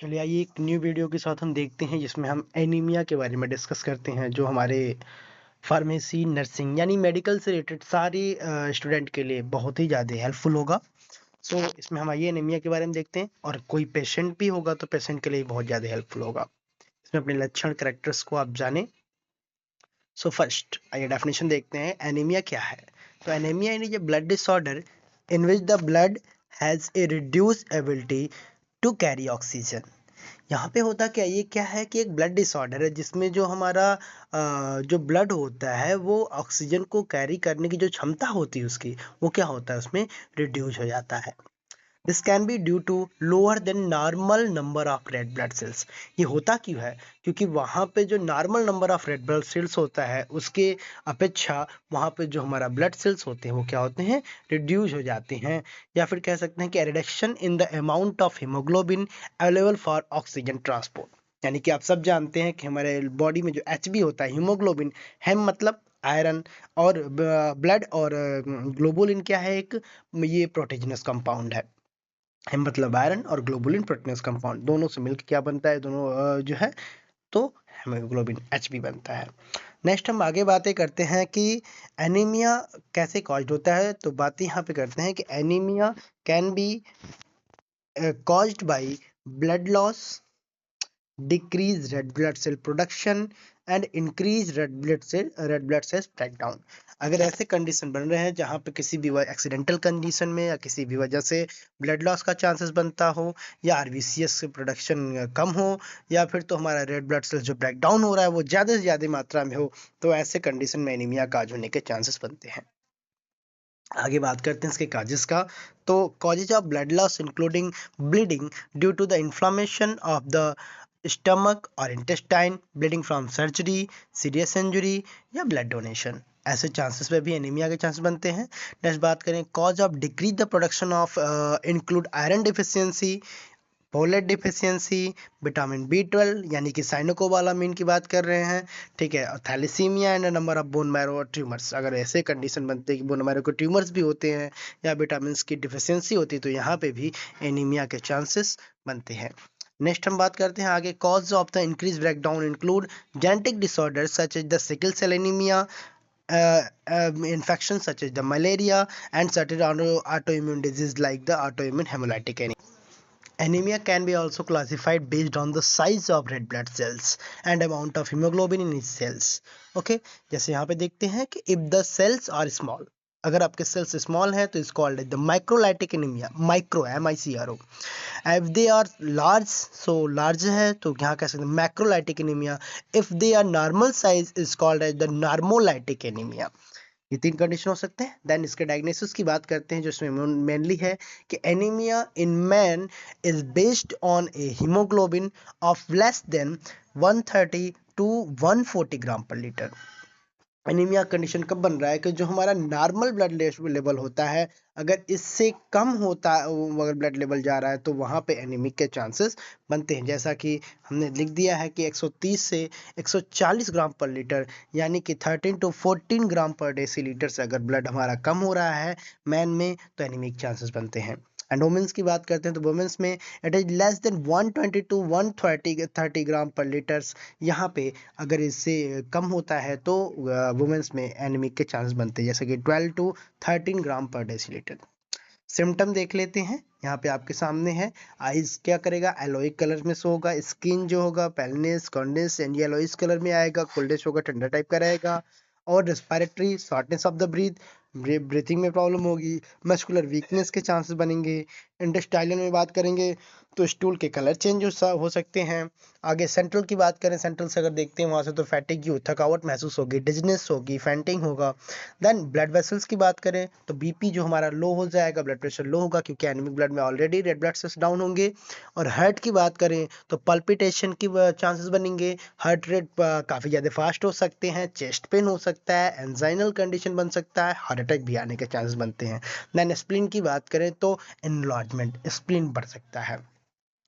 चलिए आइए एक न्यू वीडियो के साथ हम देखते हैं जिसमें हम एनीमिया के बारे में डिस्कस करते हैं जो हमारे फार्मेसी नर्सिंग यानी मेडिकल से रिलेटेड सारे स्टूडेंट के लिए बहुत ही ज़्यादा हेल्पफुल होगा। सो इसमें हम आइए एनीमिया के बारे में देखते हैं और कोई पेशेंट भी होगा तो पेशेंट के लिए बहुत ज़्यादा हेल्पफुल होगा। इसमें अपने लक्षण कैरेक्टर्स को आप जानें। सो फर्स्ट आइए डेफिनेशन देखते हैं एनीमिया क्या है। तो एनीमिया यानी जो blood disorder in which the blood has a reduced ability to carry oxygen. यहाँ पे होता क्या है, ये क्या है कि एक ब्लड डिसऑर्डर है जिसमें जो हमारा जो ब्लड होता है वो ऑक्सीजन को कैरी करने की जो क्षमता होती है उसकी, वो क्या होता है उसमें रिड्यूस हो जाता है। This can be due to lower than normal number of red blood cells. ये होता क्यों है? क्योंकि वहाँ पे जो normal number of red blood cells होता है उसके अपेक्षा वहाँ पे जो हमारा ब्लड सेल्स होते हैं वो क्या होते हैं, रिड्यूस हो जाते हैं। या फिर कह सकते हैं कि reduction in the amount of haemoglobin available for oxygen transport. यानी कि आप सब जानते हैं कि हमारे बॉडी में जो एचबी होता है, हीमोग्लोबिन, हेम मतलब आयरन, और ब्लड, और ग्लोबुलिन क्या है, एक ये प्रोटीजिनस कंपाउंड है। हेम मतलब आयरन और ग्लोबुलिन प्रोटीनस कंपाउंड, दोनों से मिलकर क्या बनता है, दोनों जो है तो हेमोग्लोबिन एचबी बनता है। नेक्स्ट हम आगे बातें करते हैं कि एनीमिया कैसे कॉज्ड होता है। तो बातें यहाँ पे करते हैं कि anaemia can be caused by blood loss, decrease red blood cell production and increase red blood cells breakdown. अगर ऐसे कंडीशन बन रहे हैं जहाँ पे किसी भी एक्सीडेंटल कंडीशन में या किसी भी वजह से ब्लड लॉस का चांसेस बनता हो, या आरबीसीएस प्रोडक्शन कम हो, या फिर तो हमारा रेड ब्लड सेल्स जो ब्रेक डाउन हो रहा है वो ज़्यादा से ज़्यादा मात्रा में हो, तो ऐसे कंडीशन में एनीमिया काज होने के चांसेस बनते हैं। आगे बात करते हैं इसके काजेस का। तो causes of blood loss including bleeding due to the inflammation of the stomach और intestine, bleeding from surgery, serious injury या ब्लड डोनेशन, ऐसे चांसेस में भी एनीमिया के चांस बनते हैं। नेक्स्ट बात करें cause of decrease the production of include iron deficiency, folate deficiency, vitamin B12 यानी कि साइनोकोबालामिन की बात कर रहे हैं, ठीक है, और thalassaemia and number of bone marrow tumours. अगर ऐसे कंडीशन बनते हैं कि बोन मैरो के ट्यूमर्स भी होते हैं या विटामिन की डिफिशियंसी होती है तो यहाँ पे भी एनीमिया के चांसेस बनते हैं। नेक्स्ट हम बात करते हैं आगे cause of the increase breakdown include genetic disorders such as the sickle cell anaemia, infections such as the malaria and certain autoimmune disease like the autoimmune hemolytic anemia. Anemia can be also classified based on the size of red blood cells and amount of hemoglobin in its cells. Okay, जैसे यहाँ पे देखते हैं कि if the cells are small, अगर आपके sales small है तो is called the microcytic anaemia, micro MICRO। If they are large, so large है तो यहाँ कह सकते हैं macrocytic anaemia. If they are normal size is called as the normocytic anaemia. ये तीन कंडीशन हो सकते हैं। देन इसके डायग्नोसिस की बात करते हैं जो इसमें मेनली है कि anaemia in man is based on a haemoglobin of less than 130 to 140 gram per litre. Anaemia condition कब बन रहा है कि जो हमारा नॉर्मल ब्लड लेवल होता है अगर इससे कम होता है, अगर ब्लड लेवल जा रहा है तो वहाँ पे एनीमिक के चांसेस बनते हैं। जैसा कि हमने लिख दिया है कि 130 से 140 ग्राम पर लीटर, यानी कि 13 टू 14 ग्राम पर डेसीलीटर से अगर ब्लड हमारा कम हो रहा है मैन में तो एनीमिक चांसेस बनते हैं। एंड वुमेन्स की बात करते हैं तो वुमेन्स में it is less than 120 to 130 gram per litres. यहाँ पे अगर इससे कम होता है तो वुमेन्स में एनीमिक के चांस बनते हैं, जैसे कि 12 टू 13 ग्राम पर डेसीलीटर। सिम्टम देख लेते हैं, यहाँ पे आपके सामने है। आइज क्या करेगा, येलोइक कलर में शो होगा। स्किन जो होगा पैलनेस, कॉन्डेंस एंड येलोइश कलर में आएगा। कोल्डेस्ट होगा, ठंडा टाइप का रहेगा। और respiratory shortness of the breathing में प्रॉब्लम होगी। मस्कुलर वीकनेस के चांसेस बनेंगे। इंटेस्टाइनल में बात करेंगे तो स्टूल के कलर चेंज हो सकते हैं। आगे सेंट्रल की बात करें, सेंट्रल से अगर देखते हैं वहाँ से तो फैटिग, थकावट महसूस होगी, डिजनेस होगी, फैंटिंग होगा। देन ब्लड वेसल्स की बात करें तो बीपी जो हमारा लो हो जाएगा, ब्लड प्रेशर लो होगा क्योंकि एनीमिक ब्लड में already red blood sales down होंगे। और हार्ट की बात करें तो पल्पिटेशन की चांसेस बनेंगे। हार्ट रेट काफ़ी ज़्यादा फास्ट हो सकते हैं। चेस्ट पेन हो सकता है, एंजाइनल कंडीशन बन सकता है, हार्ट अटैक भी आने के चांसेस बनते हैं। देन स्प्लीन की बात करें तो एनलार्जमेंट, स्प्लीन बढ़ सकता है।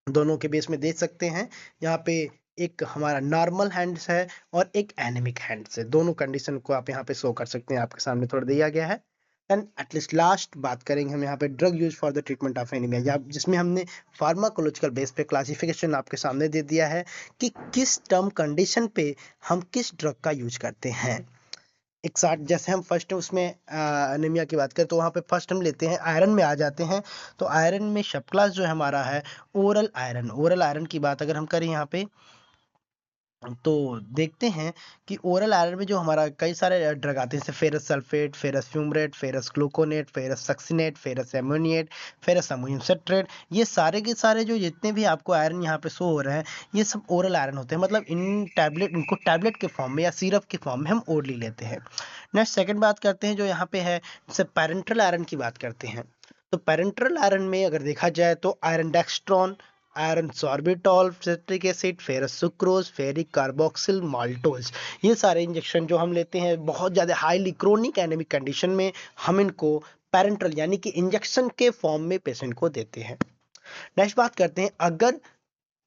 दोनों के बेस में देख सकते हैं यहाँ पे एक हमारा नॉर्मल हैंड्स है और एक एनीमिक हैंड्स है। दोनों कंडीशन को आप यहाँ पे शो कर सकते हैं, आपके सामने थोड़ा दिया गया है। एंड एटलीस्ट लास्ट बात करेंगे हम यहाँ पे drug use for the treatment of anaemia, जिसमें हमने फार्माकोलॉजिकल बेस पे क्लासिफिकेशन आपके सामने दे दिया है कि किस टर्म कंडीशन पे हम किस ड्रग का यूज करते हैं। एक साथ जैसे हम फर्स्ट उसमें एनीमिया की बात करें तो वहाँ पे फर्स्ट हम लेते हैं आयरन में आ जाते हैं। तो आयरन में सब क्लास जो है हमारा है ओरल आयरन। ओरल आयरन की बात अगर हम करें यहाँ पे तो देखते हैं कि ओरल आयरन में जो हमारा कई सारे ड्रग आते हैं जैसे ferrous sulphate, ferrous fumarate, ferrous gluconate, ferrous succinate, ferrous ammoniate, ferrous ammonium citrate, ये सारे के सारे जो जितने भी आपको आयरन यहाँ पे शो हो रहे हैं ये सब ओरल आयरन होते हैं। मतलब इनको टैबलेट के फॉर्म में या सिरप के फॉर्म में हम ओरली लेते हैं। नेक्स्ट सेकंड बात करते हैं जो यहाँ पे है, जैसे पैरेंटल आयरन की बात करते हैं। तो पैरेंटल आयरन में अगर देखा जाए तो iron dextran, iron sorbitol, citric acid, ferrous sucrose, ferric carboxyl maltose, ये सारे इंजेक्शन जो हम लेते हैं बहुत ज़्यादा हाईली क्रोनिक एनेमिक कंडीशन में हम इनको पैरेंटल यानी कि इंजेक्शन के फॉर्म में पेशेंट को देते हैं। नेक्स्ट बात करते हैं, अगर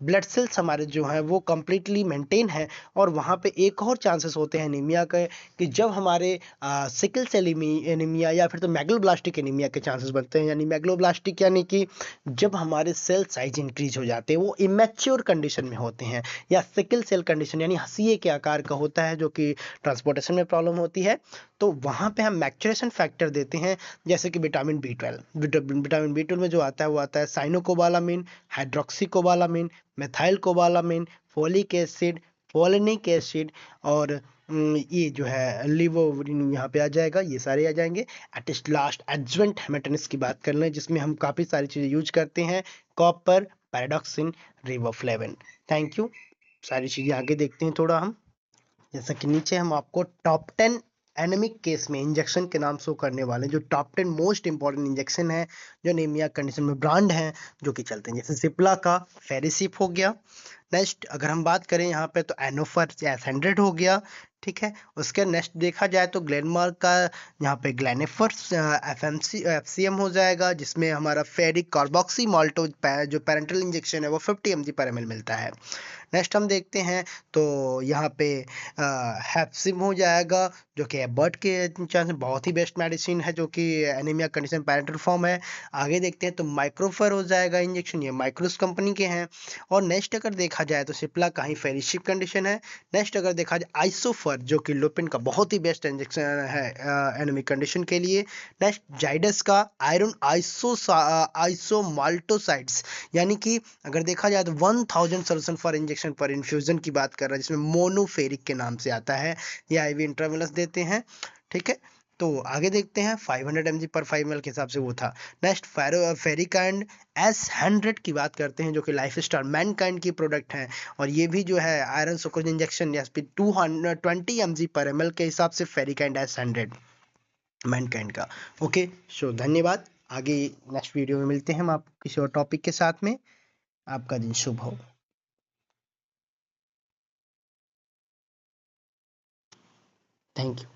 ब्लड सेल्स हमारे जो हैं वो कम्प्लीटली मेंटेन है और वहाँ पे एक और चांसेस होते हैं एनीमिया के कि जब हमारे सिकल सेल एनीमिया या फिर तो मैग्लोब्लास्टिक एनीमिया के चांसेस बनते हैं। यानी मैग्लोब्लास्टिक यानी कि जब हमारे सेल साइज इंक्रीज हो जाते हैं, वो इमेच्योर कंडीशन में होते हैं, या सिकल सेल कंडीशन यानी हंसिए के आकार का होता है जो कि ट्रांसपोर्टेशन में प्रॉब्लम होती है, तो वहाँ पे हम मैक्चुरेशन फैक्टर देते हैं जैसे कि विटामिन बी 12। विटामिन बी 12 में जो आता है वो आता है cyanocobalamin, hydroxycobalamin, methyl cobalamin, folic acid, folinic acid और ये जो है लिवोवरिन यहाँ पे आ जाएगा, ये सारे आ जाएंगे। एट लास्ट एडजुवेंट हेमेटोनिस की बात कर लें जिसमें हम काफ़ी सारी चीज़ें यूज करते हैं, copper, pyridoxine, riboflavin. Thank you. सारी चीज़ें आगे देखते हैं थोड़ा हम, जैसा कि नीचे हम आपको टॉप 10 एनेमिक केस में इंजेक्शन के नाम शो करने वाले जो टॉप 10 मोस्ट इंपॉर्टेंट इंजेक्शन है जो एनीमिया कंडीशन में ब्रांड हैं जो कि चलते हैं, जैसे सिप्ला का फेरिसिप हो गया। नेक्स्ट अगर हम बात करें यहाँ पे तो एनोफर एस100 हो गया, ठीक है। उसके नेक्स्ट देखा जाए तो ग्लेनमार्क का यहाँ पे ग्लेनेफर एफसीएम हो जाएगा जिसमें हमारा फेरिक कार्बोक्सी माल्टो जो पेरेंटल इंजेक्शन है वो 50 mg पर ml मिलता है। नेक्स्ट हम देखते हैं तो यहाँ पे हैप्सिम हो जाएगा जो कि एबर्ट के चांस बहुत ही बेस्ट मेडिसिन है जो कि एनीमिया कंडीशन पैरेंटल फॉर्म है। आगे देखते हैं तो माइक्रोफर हो जाएगा इंजेक्शन, ये माइक्रोस कंपनी के हैं। और नेक्स्ट अगर देखा जाए तो सिप्ला का ही फेरिशिप कंडीशन है। नेक्स्ट अगर देखा जाए आइसोफर जो कि लुपिन का बहुत ही बेस्ट इंजेक्शन है एनीमिक कंडीशन के लिए। नेक्स्ट जाइडस का आयरन आइसोमाल्टोसाइड्स, यानी कि अगर देखा जाए तो 1000 सोल्यूशन फॉर इंजेक्शन पर इन्फ्यूजन की बात कर रहा है जिसमें मोनोफेरिक के नाम से आता है, ये आईवी इंट्रावेनस देते हैं, ठीक है। तो आगे देखते हैं 500 mg पर 5 ml के हिसाब से वो था। नेक्स्ट फेरिकाइंड S100 की बात करते हैं जो कि लाइफ स्टाइल मैनकाइंड की प्रोडक्ट है और ये भी जो है iron sucrose injection SP 220 mg पर ml के हिसाब से फेरिकाइंड S100 मैनकाइंड का। ओके सो धन्यवाद। आगे नेक्स्ट वीडियो में मिलते हैं हम आप किसी और टॉपिक के साथ में। आपका दिन शुभ हो। Thank you.